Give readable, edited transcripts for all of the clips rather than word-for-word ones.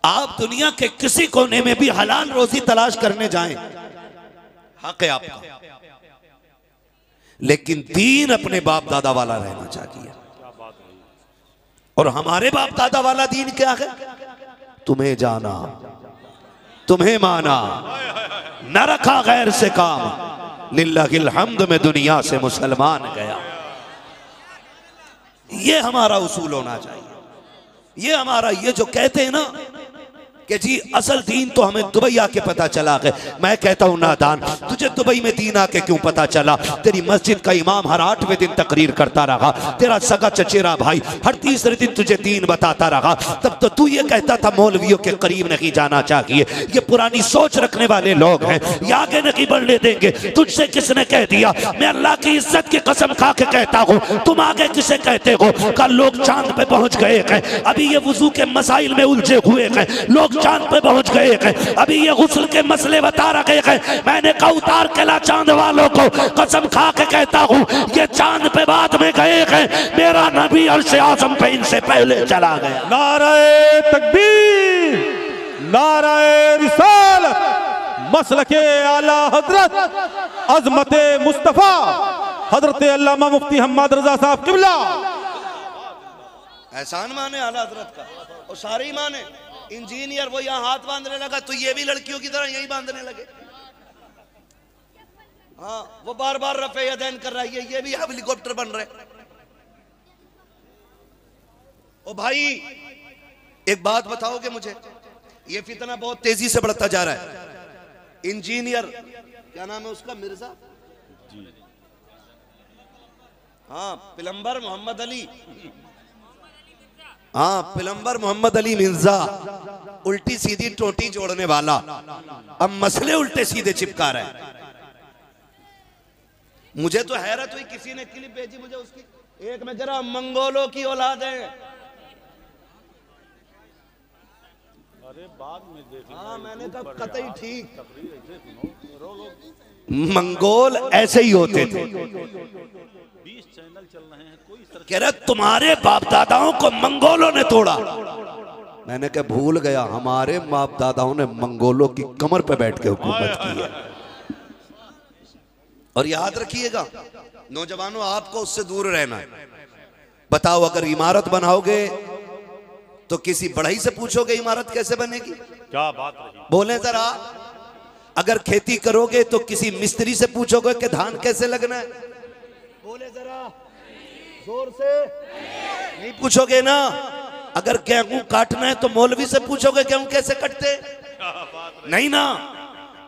आप दुनिया के किसी कोने में भी हलाल रोजी तलाश करने जाएं, हक है आपका, लेकिन दीन अपने बाप दादा वाला रहना चाहिए। और हमारे बाप दादा वाला दीन क्या है? तुम्हें जाना, तुम्हें माना, न रखा गैर से काम, लिल्लाहिल हम्द में दुनिया से मुसलमान गया। ये हमारा उसूल होना चाहिए। ये हमारा, ये जो कहते हैं ना कि जी असल दीन तो हमें दुबई आके पता चला है, मैं कहता हूं नादान, तुझे दुबई में दीन आके क्यों पता चला? तेरी मस्जिद का इमाम हर 8वें दिन तकरीर करता रहा, तेरा सगा चचेरा भाई हर तीसरे दिन तुझे दीन बताता रहा, तब तो तू ये कहता था मौलवियों के करीब नहीं जाना चाहिए। ये पुरानी सोच रखने वाले लोग हैं, ये आगे नहीं बढ़ने देंगे। तुझसे किसने कह दिया? मैं अल्लाह की इज्जत की कसम खा के कहता हूँ, तुम आगे किसे कहते हो? कल लोग चांद पे पहुंच गए हैं, अभी ये वुजू के मसाइल में उलझे हुए हैं, लोग चांद पे पहुंच गए हैं, अभी ये गुस्ल के मसले बता रहे हैं। मैंने कहा उतार के ला चांद वालों को, कसम खा के कहता हूं ये चांद पे बाद में गए हैं, मेरा नबी अर्श आज़म पे इनसे पहले चला गया। नारे तकबीर, नारे रिसालत, मसलके आला हजरत अजमते मुस्तफा हजरत अल्लामा मुफ्ती हम्मद रजा साहब किबला। एहसान माने आला हजरत का, और सारे ही माने। इंजीनियर वो यहाँ हाथ बांधने लगा तो ये भी लड़कियों की तरह यही बांधने लगे। हाँ, वो बार बार रफे यदैन कर रहा है, ये भी हेलीकॉप्टर बन रहे। ओ भाई एक बात बताओगे मुझे, ये फितना बहुत तेजी से बढ़ता जा रहा है। इंजीनियर क्या नाम है उसका? मिर्जा, हाँ प्लम्बर मोहम्मद अली, हाँ प्लम्बर मोहम्मद अली मिर्जा, उल्टी सीधी टोटी जोड़ने वाला, अब मसले उल्टे सीधे चिपका रहा है। मुझे तो हैरत हुई, किसी ने क्लिप भेजी मुझे उसकी, एक में जरा मंगोलों की औलाद है। अरे बाद में देख, हाँ मैंने कहा कतई ठीक, मंगोल ऐसे ही होते थे। 20 चैनल चल रहे हैं, कोई कह रहे तुम्हारे बाप दादाओं को मंगोलों ने तोड़ा। मैंने कहा भूल गया, हमारे बाप दादाओं ने मंगोलों की कमर पे बैठ के हुकूमत की है। और याद रखिएगा नौजवानों, आपको उससे दूर रहना है। बताओ अगर इमारत बनाओगे तो किसी बढ़ई से पूछोगे इमारत कैसे बनेगी? क्या बात रही, बोले जरा। अगर खेती करोगे तो किसी मिस्त्री से पूछोगे कि धान कैसे लगना है? बोले जरा जोर से। नहीं पूछोगे ना। अगर गेहूं काटना है तो मौलवी से पूछोगे गेहूं कैसे कटते? नहीं ना।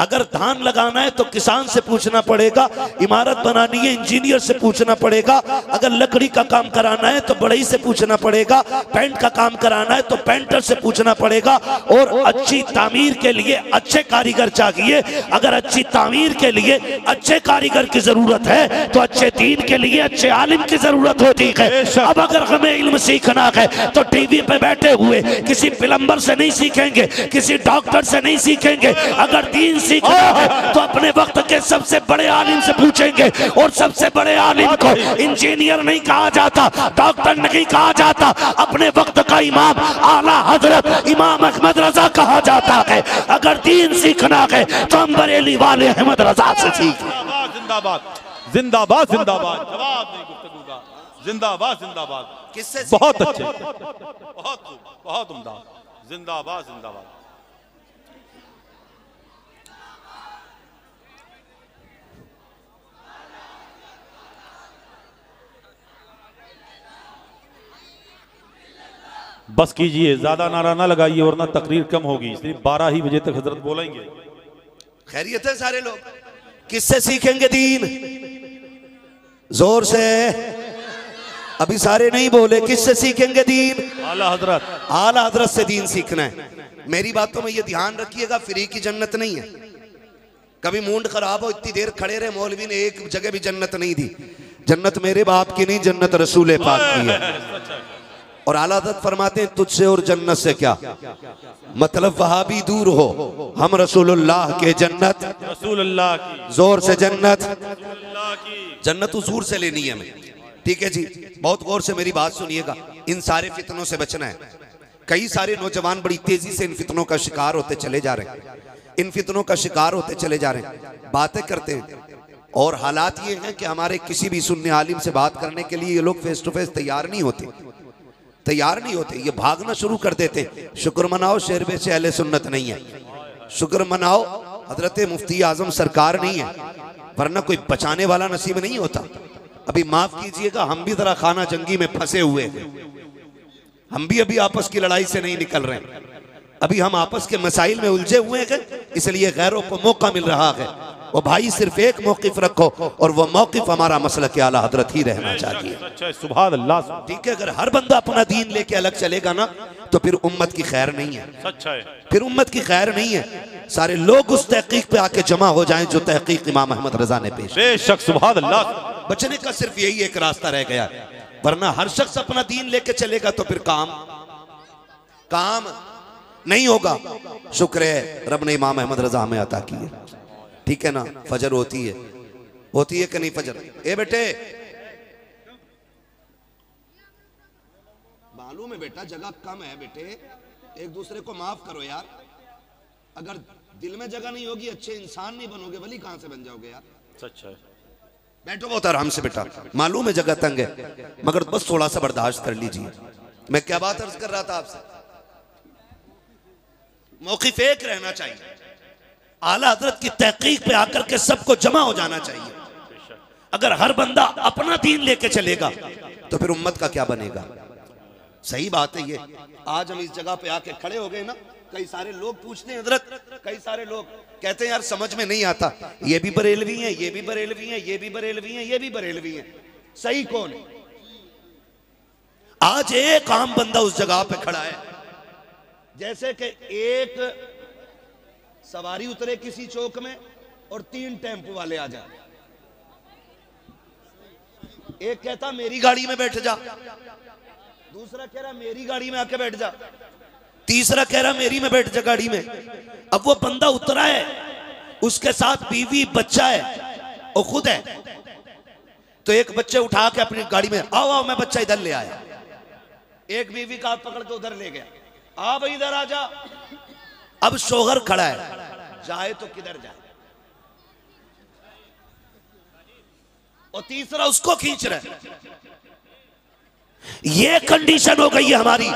अगर धान लगाना है तो किसान से पूछना पड़ेगा, इमारत बनानी है इंजीनियर से पूछना पड़ेगा, अगर लकड़ी का काम कराना है तो बढ़ई से पूछना पड़ेगा, पेंट का काम कराना है तो पेंटर से पूछना पड़ेगा। और अच्छी तामीर के लिए अच्छे कारीगर चाहिए। अगर अच्छी तामीर के लिए अच्छे कारीगर की जरूरत है तो अच्छे दीन के लिए अच्छे आलिम की जरूरत होती है। अब अगर हमें इल्म सीखना है तो टीवी पे बैठे हुए किसी प्लम्बर से नहीं सीखेंगे, किसी डॉक्टर से नहीं सीखेंगे। अगर दीन सीखना है तो अपने वक्त के सबसे बड़े आलिम से पूछेंगे। और सबसे बड़े आलिम को इंजीनियर नहीं कहा जाता, डॉक्टर नहीं कहा जाता, अपने वक्त का इमाम आला हजरत इमाम अहमद रजा कहा जाता है। अगर दीन सीखना है तो हम बरेली वाले अहमद रजा से सीखें। जिंदाबाद जिंदाबाद जिंदाबाद, जवाब नहीं गुफ्तगू का, जिंदाबाद जिंदाबाद। किससे? बहुत अच्छे, बहुत उम्दा, जिंदाबाद जिंदाबाद। बस कीजिए, ज्यादा नारा ना लगाइए वरना तकरीर कम होगी, इसलिए 12 ही बजे तक हजरत बोलेंगे। खैरियत है सारे लोग? किससे सीखेंगे दीन? जोर से। अभी सारे नहीं बोले, किससे सीखेंगे दीन? आला हजरत, आला हजरत से दीन सीखना है। मेरी बातों में ये ध्यान रखिएगा, फ्री की जन्नत नहीं है। कभी मूड खराब हो इतनी देर खड़े रहे, मौलवी ने एक जगह भी जन्नत नहीं दी। जन्नत मेरे बाप की नहीं, जन्नत रसूल पाक की है। और आला हज़रत फरमाते हैं तुझसे और जन्नत से क्या मतलब, वहां भी दूर हो, हम रसूलुल्लाह के जन्नत, रसूलुल्लाह की, जोर से जन्नत, रसूलुल्लाह की जन्नत हुजूर से लेनी है हमें। ठीक है जी, बहुत गौर से मेरी बात सुनिएगा। इन सारे फितनों से बचना है। कई सारे नौजवान बड़ी तेजी से इन फितनों का शिकार होते चले जा रहे हैं, इन फितनों का शिकार होते चले जा रहे हैं, बातें करते हैं। और हालात ये हैं कि हमारे किसी भी सुन्नी आलिम से बात करने के लिए ये लोग फेस टू फेस तैयार नहीं होते, तैयार नहीं होते, ये भागना शुरू कर देते। शुक्र मनाओ शेरबे से अहले सुन्नत नहीं है, शुक्र मनाओ हजरत मुफ्ती आजम सरकार नहीं है, वरना कोई बचाने वाला नसीब नहीं होता। अभी माफ कीजिएगा, हम भी जरा खाना जंगी में फंसे हुए हैं, हम भी अभी आपस की लड़ाई से नहीं निकल रहे हैं, अभी हम आपस के मसाइल में उलझे हुए हैं, इसलिए गैरों को मौका मिल रहा है। वो भाई सिर्फ एक मौकिफ रखो और वो मौकिफ हमारा मसलक आला हजरत ही रहना चाहिए। सुभान अल्लाह। ठीक है, अगर हर बंदा अपना दीन लेके अलग चलेगा ना तो फिर उम्मत की खैर नहीं है, सच्चा है, फिर उम्मत की खैर नहीं है। सारे लोग उस तहकीक पे आके जमा हो जाएं जो तहकीक इमाम अहमद रजा ने पेश। बेशक सुभान अल्लाह। बचने का सिर्फ यही एक रास्ता रह गया, वरना हर शख्स अपना दीन लेके चलेगा तो फिर काम नहीं होगा। शुक्र है रब ने इमाम अहमद रजा हमें अता की है, ठीक है ना। फजर होती है कि नहीं फजर? ए बेटे मालूम है बेटा जगह कम है बेटे, एक दूसरे को माफ करो यार। अगर दिल में जगह नहीं होगी अच्छे इंसान नहीं बनोगे, वली कहां से बन जाओगे यार। सच है। बैठो बहुत आराम से बेटा, मालूम है जगह तंग है, मगर बस थोड़ा सा बर्दाश्त कर लीजिए। मैं क्या बात अर्ज कर रहा था आपसे, मौक़िफ़ एक रहना चाहिए, आला हजरत की तहकीक पे आकर के सबको जमा हो जाना चाहिए। अगर हर बंदा अपना दीन लेके चलेगा तो फिर उम्मत का क्या बनेगा। सही बात है ये। आज हम इस जगह पे आके खड़े हो गए ना, कई सारे लोग पूछते हैं हजरत, कई सारे लोग कहते हैं यार समझ में नहीं आता, ये भी बरेलवी हैं, ये भी बरेलवी हैं, ये भी बरेलवी हैं, ये भी बरेलवी हैं, सही कौन है? आज एक आम बंदा उस जगह पे खड़ा है, जैसे कि एक सवारी उतरे किसी चौक में और 3 टेम्पो वाले आ जाए। एक कहता मेरी गाड़ी में बैठ जा, दूसरा कह रहा मेरी गाड़ी में आके बैठ जा, तीसरा कह रहा मेरी में बैठ जा गाड़ी में। अब वो बंदा उतरा है, उसके साथ बीवी बच्चा है और खुद है, तो एक बच्चे उठा के अपनी गाड़ी में आओ आओ मैं बच्चा इधर ले आया, एक बीवी का हाथ पकड़ के उधर ले गया, आ भाई इधर आ जा। अब शोहर खड़ा है, जाए तो किधर जाए, और तीसरा उसको खींच रहा है। ये कंडीशन हो गई है हमारी।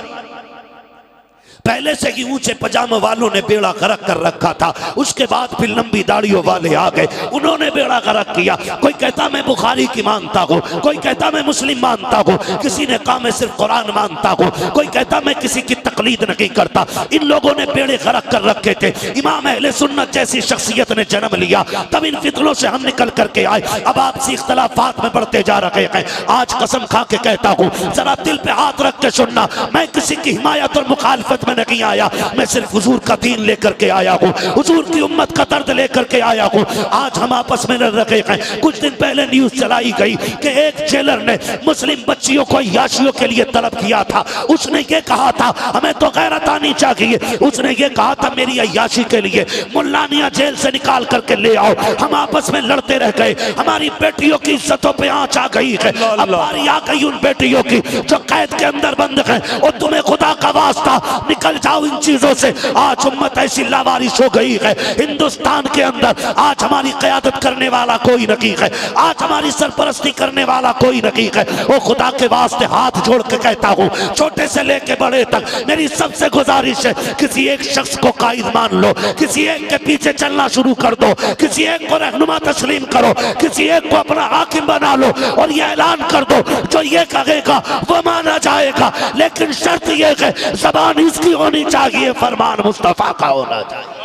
पहले से ही ऊंचे पजामे वालों ने बेड़ा गर्क कर रखा था, उसके बाद फिर लंबी दाढ़ियों वाले आ गए, उन्होंने बेड़ा गर्क किया। कोई कहता मैं बुखारी की मानता हूँ, कोई कहता मैं मुस्लिम मानता हूँ, किसी ने कहा मैं सिर्फ कुरान मानता हूँ, कोई कहता मैं किसी की तकलीद नहीं करता। इन लोगों ने बेड़े गर्क कर रखे थे। इमाम अहले सुन्नत जैसी शख्सियत ने जन्म लिया, तब इन फितनों से हम निकल करके आए। अब आपसी इख्तलाफात में बढ़ते जा रहे हैं। आज कसम खा के कहता हूँ, जरा दिल पे हाथ रख के सुनना, मैं किसी की हिमायत और मुखालफत में नहीं आया, मैं सिर्फ हुजूर का दीन लेकर के आया हूँ, हुजूर की उम्मत का दर्द लेकर के आया हूँ। आज हम आपस में लड़ रहे हैं। कुछ दिन पहले न्यूज चलाई गई कि एक जेलर ने मुस्लिम बच्चियों को अय्याशियों के लिए तलब किया था। उसने ये कहा था हमें तो गैरत आनी चाहिए, उसने ये कहा था मेरी अय्याशी के लिए मुल्लानिया जेल से निकाल करके ले आओ। हम आपस में लड़ते रह गए, हमारी बेटियों की इज्जतों पे आंच आ गई है। अब बारी आ गई उन बेटियों की जो कैद के अंदर बंद है, और तुम्हें खुदा का वास्ता निकल जाओ इन चीजों से। आज उम्मत ऐसी लावारिश हो गई है हिंदुस्तान के अंदर, आज हमारी क़यादत करने वाला कोई नहीं है, आज हमारी सरपरस्ती करने वाला कोई नहीं है। वो खुदा के वास्ते हाथ जोड़ के कहता हूँ, छोटे से लेके बड़े तक मेरी सबसे गुजारिश है, किसी एक शख्स को कायद मान लो, किसी एक के पीछे चलना शुरू कर दो, किसी एक को रहनुमा तस्लीम करो, किसी एक को अपना हाकिम बना लो, और ये ऐलान कर दो जो ये कहेगा वो माना जाएगा। लेकिन शर्त ये है ज़बान इसकी होनी चाहिए, फरमान मुस्तफा का होना चाहिए।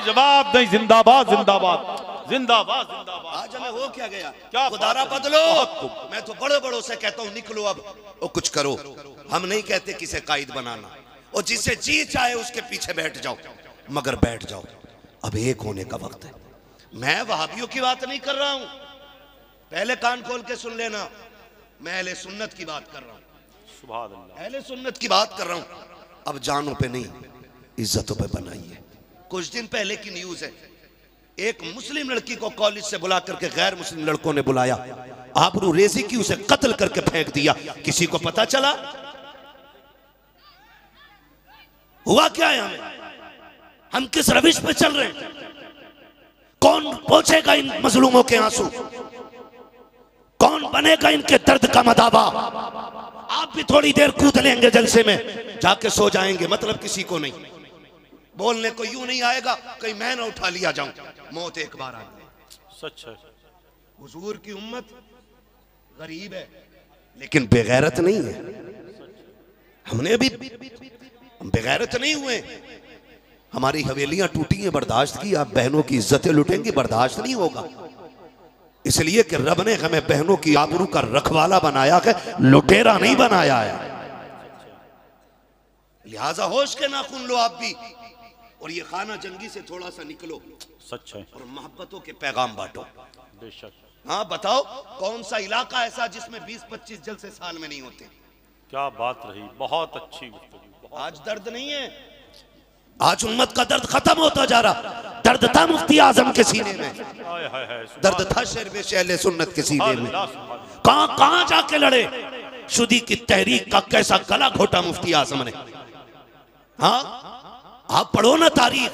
जवाब नहीं, जिंदाबाद जिंदाबाद जिंदाबाद जिंदाबाद। आज हमें हो क्या गया, क्या खुदारा बदलो। मैं तो बड़े बड़ों से कहता हूँ निकलो अब और कुछ करो। हम नहीं कहते किसे कायद बनाना, और जिसे जी चाहे उसके पीछे बैठ जाओ, मगर बैठ जाओ। अब एक होने का वक्त है। मैं वहाबियों की बात नहीं कर रहा हूं, पहले कान खोल के सुन लेना, मैं अहले सुन्नत की बात कर रहा हूं। सुभान अल्लाह, अहले सुन्नत की बात कर रहा हूं। अब जानों पे नहीं, इज्जतों पे बनाइए। कुछ दिन पहले की न्यूज है, एक मुस्लिम लड़की को कॉलेज से बुला करके गैर मुस्लिम लड़कों ने बुलाया, आबरू रेजी की, उसे कत्ल करके फेंक दिया। किसी को पता चला? हुआ क्या है हमें? हम किस रविश पे चल रहे हैं? कौन पहुंचेगा इन मजलूमों के आंसू? कौन बनेगा इनके दर्द का मदावा? आप भी थोड़ी देर कूद लेंगे जलसे में, जाके सो जाएंगे, मतलब किसी को नहीं। बोलने को यूं नहीं आएगा कहीं मैं ना उठा लिया जाऊं, मौत एक बार आती है। सच है। हुजूर की उम्मत गरीब है लेकिन बेगैरत नहीं है। हमने अभी बेगैरत नहीं हुए। हमारी हवेलियां टूटी हैं, बर्दाश्त की। आप बहनों की इज्जतें लुटेंगी, बर्दाश्त नहीं होगा। इसलिए कि रब ने हमें बहनों की आबरू का रखवाला बनाया है, लुटेरा नहीं बनाया है। लिहाजा होश के नाखून लो आप भी, और ये खाना जंगी से थोड़ा सा निकलो। सच है। और मोहब्बतों के पैगाम बांटो। बेशक। हाँ बताओ, कौन सा इलाका ऐसा जिसमें 20-25 जलसे साल में नहीं होते? क्या बात रही, बहुत अच्छी गुफ्तगू। आज दर्द नहीं है, आज उम्मत का दर्द खत्म होता जा रहा। दर्द था मुफ्ती आजम के सीने में, दर्द था शेर में अहले सुन्नत के सीने में। कहां कहां जाके लड़े, शुदी की तहरीक का कैसा गला घोटा मुफ्ती आजम ने। हाँ आप पढ़ो ना तारीख।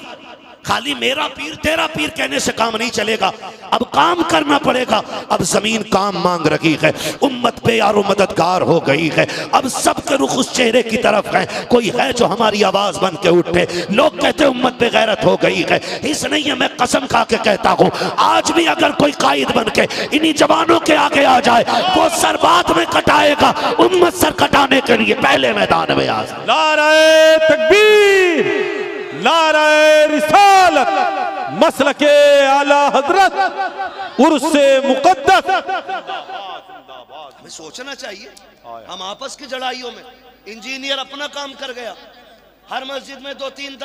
खाली मेरा पीर तेरा पीर कहने से काम नहीं चलेगा, अब काम करना पड़ेगा। अब जमीन काम मांग रही है, उम्मत पे यारो मददगार हो गई है। अब सबके रुख उस चेहरे की तरफ है, कोई है जो हमारी आवाज बन के उठे। लोग कहते उम्मत पे गैरत हो गई है, इस नहीं है, मैं कसम खा के कहता हूँ, आज भी अगर कोई कायद बन के इन्हीं जवानों के आगे आ जाए, वो सर बाद में कटाएगा। उम्मत सर कटाने के लिए पहले मैदान में आ जाए। नारे तकबीर, नारे रिसालत, मसलके आला हजरत, उर्से मुकद्दस। हमें सोचना चाहिए। हम आपस की लड़ाइयों में, इंजीनियर अपना काम कर गया, हर मस्जिद में 2-3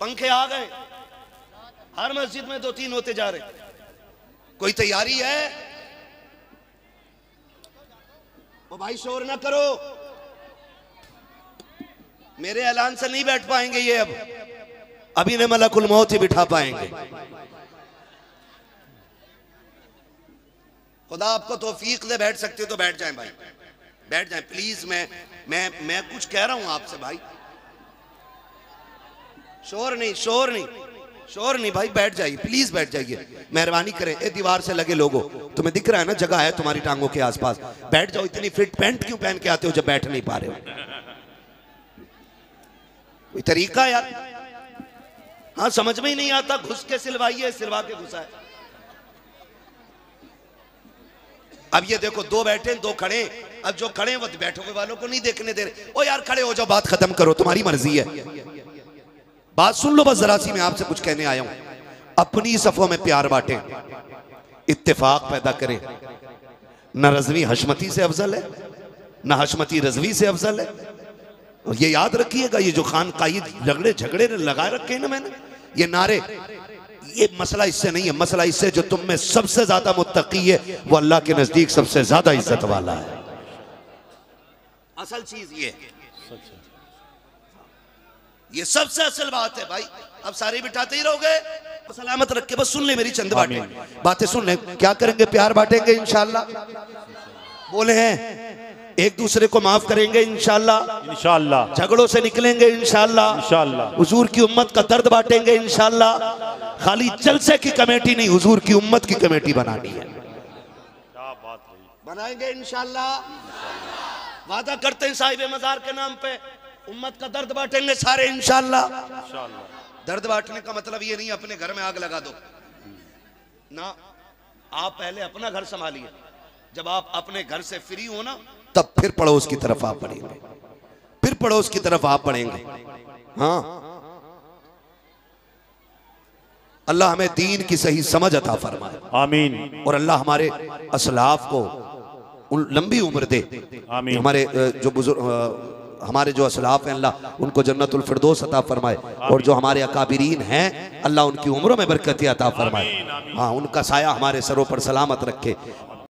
पंखे आ गए, हर मस्जिद में 2-3 होते जा रहे। कोई तैयारी है? ओ भाई शोर ना करो, मेरे ऐलान से नहीं बैठ पाएंगे ये। अब अभी ने मलकुल मौत ही बिठा पाएंगे। खुदा आपको तौफीक दे, बैठ सकते तो बैठ जाएं भाई, बैठ जाएं प्लीज। मैं कुछ कह रहा हूं आपसे भाई। शोर नहीं, शोर नहीं, शोर नहीं भाई, बैठ जाइए प्लीज, बैठ जाइए, मेहरबानी करें। ए दीवार से लगे लोगों, तुम्हें दिख रहा है ना जगह है तुम्हारी टांगों के आसपास, बैठ जाओ। इतनी फिट पैंट क्यों पहन के आते हो जब बैठ नहीं पा रहे हो? कोई तरीका यार। हाँ समझ में ही नहीं आता, घुस के सिलवाइए, सिलवा के घुसा है। अब ये देखो, 2 बैठे 2 खड़े। अब जो खड़े वो बैठोगे वालों को नहीं देखने दे रहे। ओ यार खड़े हो जाओ, बात खत्म करो, तुम्हारी मर्जी है। बात सुन लो बस जरा सी, मैं आपसे कुछ कहने आया हूं। अपनी सफों में प्यार बांटे, इत्तेफाक पैदा करें। न रजवी हशमती से अफजल है, न हशमती रजवी से अफजल है। और ये याद रखिएगा, ये जो खान का झगड़े झगड़े लगा रखे हैं ना मैंने, ये नारे, ये मसला इससे नहीं है। मसला इससे जो तुम में सबसे ज्यादा मुत्तकी है वो अल्लाह के नजदीक सबसे ज्यादा इज्जत वाला है। असल चीज ये सबसे असल बात है भाई। अब सारे बिठाते ही रहोगे, सलामत रख के बस सुन ले मेरी चंद बातें सुन ले। क्या करेंगे? प्यार बांटेंगे इंशाल्लाह, बोले हैं। एक दूसरे को माफ करेंगे इंशाल्लाह, इंशाल्लाह। झगड़ों से निकलेंगे इंशाल्लाह, इंशाल्लाह। हुजूर की उम्मत का दर्द बांटेंगे इंशाल्लाह। खाली जलसे की कमेटी नहीं, हुजूर की उम्मत की कमेटी बनानी है। क्या बात है, बनाएंगे इंशाल्लाह। वादा करते हैं साहिब मजार के नाम पे, उम्मत का दर्द बांटेंगे सारे इंशाल्लाह। दर्द बांटने का मतलब ये नहीं अपने घर में आग लगा दो ना। आप पहले अपना घर संभालिए, जब आप अपने घर से फ्री हो ना, तब फिर पड़ोस की तरफ आप बढ़ेंगे, फिर पड़ोस की तरफ आप बढ़ेंगे। हाँ, अल्लाह हमें दीन की सही समझ अता फरमाए, आमीन। और अल्लाह हमारे असलाफ को लंबी उम्र दे, आमीन। हमारे जो बुजुर्ग, हमारे जो असलाफ हैं, अल्लाह उनको जन्नतुल फिरदौस अता फरमाए। और जो हमारे अकाबिरीन हैं, अल्लाह उनकी उम्रों में बरकत अता फरमाए। हाँ, उनका साया हमारे सरों पर सलामत रखे।